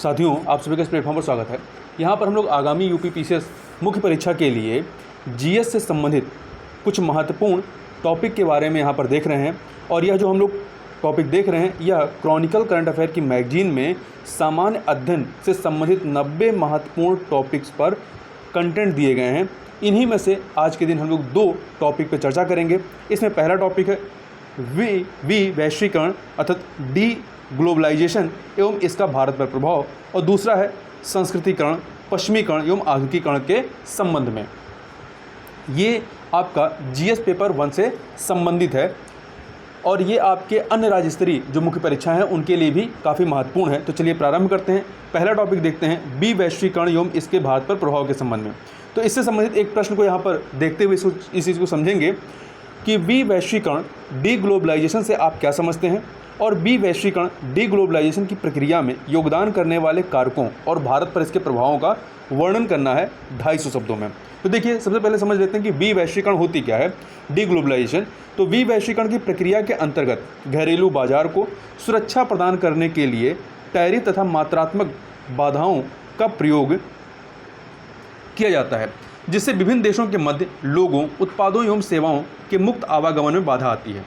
साथियों, आप सभी का इस प्लेटफॉर्म पर स्वागत है। यहाँ पर हम लोग आगामी यूपीपीसीएस मुख्य परीक्षा के लिए जीएस से संबंधित कुछ महत्वपूर्ण टॉपिक के बारे में यहाँ पर देख रहे हैं। और यह जो हम लोग टॉपिक देख रहे हैं, यह क्रॉनिकल करंट अफेयर की मैगजीन में सामान्य अध्ययन से संबंधित 90 महत्वपूर्ण टॉपिक्स पर कंटेंट दिए गए हैं। इन्हीं में से आज के दिन हम लोग 2 टॉपिक पर चर्चा करेंगे। इसमें पहला टॉपिक है वैश्वीकरण अर्थात डी ग्लोबलाइजेशन एवं इसका भारत पर प्रभाव, और दूसरा है संस्कृतिकरण, पश्चिमीकरण एवं आधुनिकीकरण के संबंध में। ये आपका जीएस पेपर 1 से संबंधित है और ये आपके अन्य राज्य स्तरीय जो मुख्य परीक्षाएं हैं उनके लिए भी काफ़ी महत्वपूर्ण है। तो चलिए प्रारंभ करते हैं। पहला टॉपिक देखते हैं वैश्वीकरण एवं इसके भारत पर प्रभाव के संबंध में। तो इससे संबंधित एक प्रश्न को यहाँ पर देखते हुए इस चीज़ को समझेंगे कि वैश्वीकरण डी ग्लोबलाइजेशन से आप क्या समझते हैं, और वैश्वीकरण डी ग्लोबलाइजेशन की प्रक्रिया में योगदान करने वाले कारकों और भारत पर इसके प्रभावों का वर्णन करना है 250 शब्दों में। तो देखिए, सबसे पहले समझ लेते हैं कि वैश्वीकरण होती क्या है। डी ग्लोबलाइजेशन तो वैश्वीकरण की प्रक्रिया के अंतर्गत घरेलू बाजार को सुरक्षा प्रदान करने के लिए टैरिफ तथा मात्रात्मक बाधाओं का प्रयोग किया जाता है, जिससे विभिन्न देशों के मध्य लोगों, उत्पादों एवं सेवाओं के मुक्त आवागमन में बाधा आती है।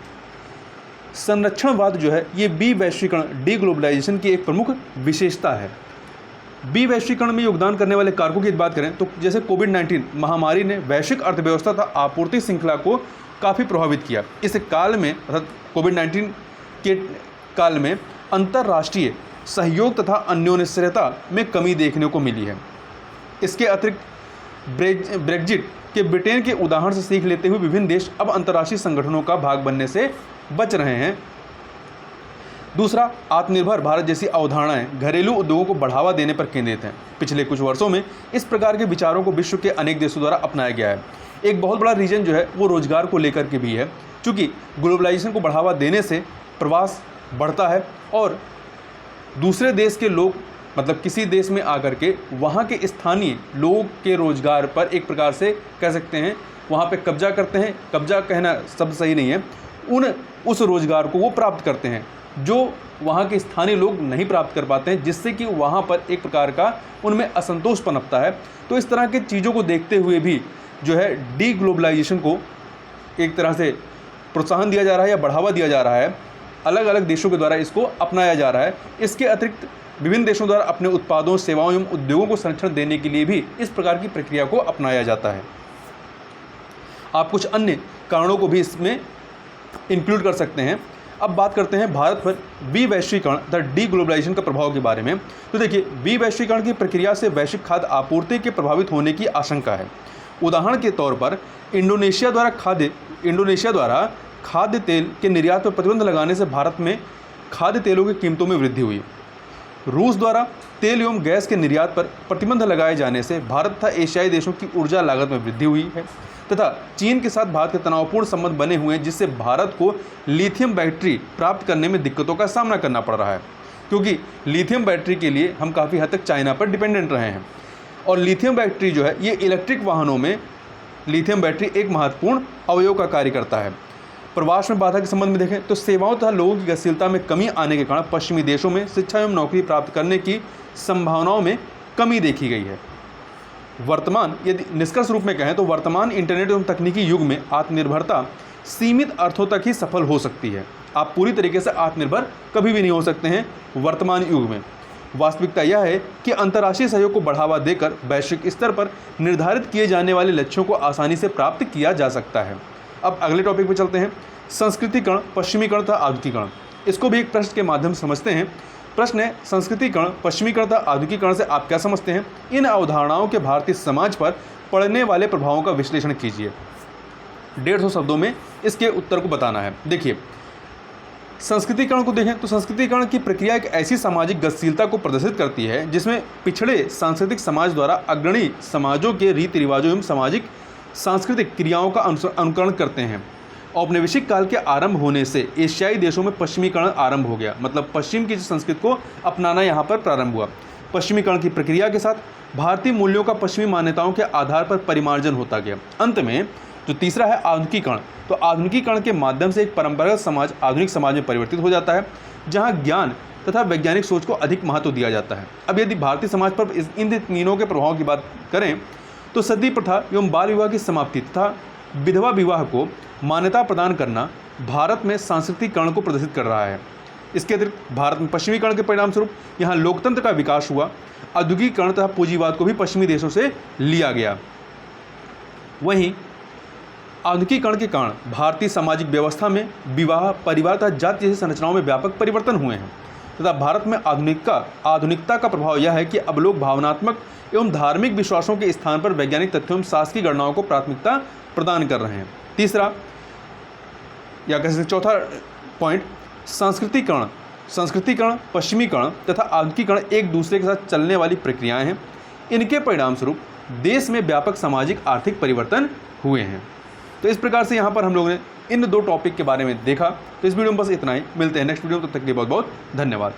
संरक्षणवाद जो है ये वैश्वीकरण डी ग्लोबलाइजेशन की एक प्रमुख विशेषता है। वैश्वीकरण में योगदान करने वाले कारकों की बात करें तो जैसे कोविड-19 महामारी ने वैश्विक अर्थव्यवस्था तथा आपूर्ति श्रृंखला को काफ़ी प्रभावित किया। इस काल में अर्थात कोविड-19 के काल में अंतर्राष्ट्रीय सहयोग तथा अन्योन्याश्रयता में कमी देखने को मिली है। इसके अतिरिक्त ब्रेग्जिट के ब्रिटेन के उदाहरण से सीख लेते हुए विभिन्न देश अब अंतर्राष्ट्रीय संगठनों का भाग बनने से बच रहे हैं। दूसरा, आत्मनिर्भर भारत जैसी अवधारणाएं घरेलू उद्योगों को बढ़ावा देने पर केंद्रित हैं। पिछले कुछ वर्षों में इस प्रकार के विचारों को विश्व के अनेक देशों द्वारा अपनाया गया है। एक बहुत बड़ा रीजन जो है वो रोजगार को लेकर के भी है, क्योंकि ग्लोबलाइजेशन को बढ़ावा देने से प्रवास बढ़ता है और दूसरे देश के लोग मतलब किसी देश में आकर के वहाँ के स्थानीय लोगों के रोजगार पर एक प्रकार से कह सकते हैं वहाँ पे कब्जा करते हैं। कब्जा कहना शब्द सही नहीं है, उस रोजगार को वो प्राप्त करते हैं जो वहाँ के स्थानीय लोग नहीं प्राप्त कर पाते हैं, जिससे कि वहाँ पर एक प्रकार का उनमें असंतोष पनपता है। तो इस तरह के चीज़ों को देखते हुए भी जो है डी ग्लोबलाइजेशन को एक तरह से प्रोत्साहन दिया जा रहा है या बढ़ावा दिया जा रहा है। अलग अलग देशों के द्वारा इसको अपनाया जा रहा है। इसके अतिरिक्त विभिन्न देशों द्वारा अपने उत्पादों, सेवाओं एवं उद्योगों को संरक्षण देने के लिए भी इस प्रकार की प्रक्रिया को अपनाया जाता है। आप कुछ अन्य कारणों को भी इसमें इंक्लूड कर सकते हैं। अब बात करते हैं भारत पर वैश्वीकरण द डी ग्लोबलाइजेशन का प्रभाव के बारे में। तो देखिए, वैश्वीकरण की प्रक्रिया से वैश्विक खाद्य आपूर्ति के प्रभावित होने की आशंका है। उदाहरण के तौर पर इंडोनेशिया द्वारा खाद्य तेल के निर्यात पर प्रतिबंध लगाने से भारत में खाद्य तेलों की कीमतों में वृद्धि हुई। रूस द्वारा तेल एवं गैस के निर्यात पर प्रतिबंध लगाए जाने से भारत तथा एशियाई देशों की ऊर्जा लागत में वृद्धि हुई है, तथा चीन के साथ भारत के तनावपूर्ण संबंध बने हुए हैं, जिससे भारत को लिथियम बैटरी प्राप्त करने में दिक्कतों का सामना करना पड़ रहा है, क्योंकि लिथियम बैटरी के लिए हम काफ़ी हद तक चाइना पर डिपेंडेंट रहे हैं। और लिथियम बैटरी जो है ये इलेक्ट्रिक वाहनों में लिथियम बैटरी एक महत्वपूर्ण अवयव का कार्य करता है। प्रवास में बाधा के संबंध में देखें तो सेवाओं तथा लोगों की गतिशीलता में कमी आने के कारण पश्चिमी देशों में शिक्षा एवं नौकरी प्राप्त करने की संभावनाओं में कमी देखी गई है। यदि निष्कर्ष रूप में कहें तो वर्तमान इंटरनेट एवं तकनीकी युग में आत्मनिर्भरता सीमित अर्थों तक ही सफल हो सकती है। आप पूरी तरीके से आत्मनिर्भर कभी भी नहीं हो सकते हैं वर्तमान युग में। वास्तविकता यह है कि अंतर्राष्ट्रीय सहयोग को बढ़ावा देकर वैश्विक स्तर पर निर्धारित किए जाने वाले लक्ष्यों को आसानी से प्राप्त किया जा सकता है। अब अगले टॉपिक पे चलते हैं, संस्कृतिकरण, पश्चिमीकरण तथा आधुनिकीकरण। इसको भी एक प्रश्न के माध्यम से समझते हैं। प्रश्न है, संस्कृतिकरण, पश्चिमीकरण तथा आधुनिकीकरण से आप क्या समझते हैं? इन अवधारणाओं के भारतीय समाज पर पड़ने वाले प्रभावों का विश्लेषण कीजिए। 150 शब्दों में इसके उत्तर को बताना है। देखिए, संस्कृतिकरण को देखें तो संस्कृतिकरण की प्रक्रिया एक ऐसी सामाजिक गतिशीलता को प्रदर्शित करती है जिसमें पिछड़े सांस्कृतिक समाज द्वारा अग्रणी समाजों के रीति रिवाजों एवं सामाजिक सांस्कृतिक क्रियाओं का अनुकरण करते हैं। औपनिवेशिक काल के आरंभ होने से एशियाई देशों में पश्चिमीकरण आरंभ हो गया, मतलब पश्चिम की संस्कृति को अपनाना यहाँ पर प्रारंभ हुआ। पश्चिमीकरण की प्रक्रिया के साथ भारतीय मूल्यों का पश्चिमी मान्यताओं के आधार पर परिमार्जन होता गया। अंत में जो तीसरा है आधुनिकीकरण, तो आधुनिकीकरण के माध्यम से एक परंपरागत समाज आधुनिक समाज में परिवर्तित हो जाता है, जहाँ ज्ञान तथा वैज्ञानिक सोच को अधिक महत्व दिया जाता है। अब यदि भारतीय समाज पर इन तीनों के प्रभाव की बात करें तो सती प्रथा एवं बाल विवाह की समाप्ति तथा विधवा विवाह को मान्यता प्रदान करना भारत में सांस्कृतिकरण को प्रदर्शित कर रहा है। इसके अतिरिक्त भारत में पश्चिमीकरण के परिणाम स्वरूप यहाँ लोकतंत्र का विकास हुआ। औद्योगिकरण तथा पूंजीवाद को भी पश्चिमी देशों से लिया गया। वहीं आधुनिकीकरण के कारण भारतीय सामाजिक व्यवस्था में विवाह, परिवार तथा जाति जैसी संरचनाओं में व्यापक परिवर्तन हुए हैं तथा भारत में आधुनिकता का प्रभाव यह है कि अब लोग भावनात्मक एवं धार्मिक विश्वासों के स्थान पर वैज्ञानिक तथ्यों एवं शासकीय गणनाओं को प्राथमिकता प्रदान कर रहे हैं। तीसरा या कह सकते चौथा पॉइंट, संस्कृतिकरण, पश्चिमीकरण तथा आधुनिकीकरण एक दूसरे के साथ चलने वाली प्रक्रियाएं हैं। इनके परिणाम स्वरूप देश में व्यापक सामाजिक आर्थिक परिवर्तन हुए हैं। तो इस प्रकार से यहाँ पर हम लोगों ने इन 2 टॉपिक के बारे में देखा। तो इस वीडियो में बस इतना ही। मिलते हैं नेक्स्ट वीडियो में, तब तक के लिए बहुत बहुत धन्यवाद।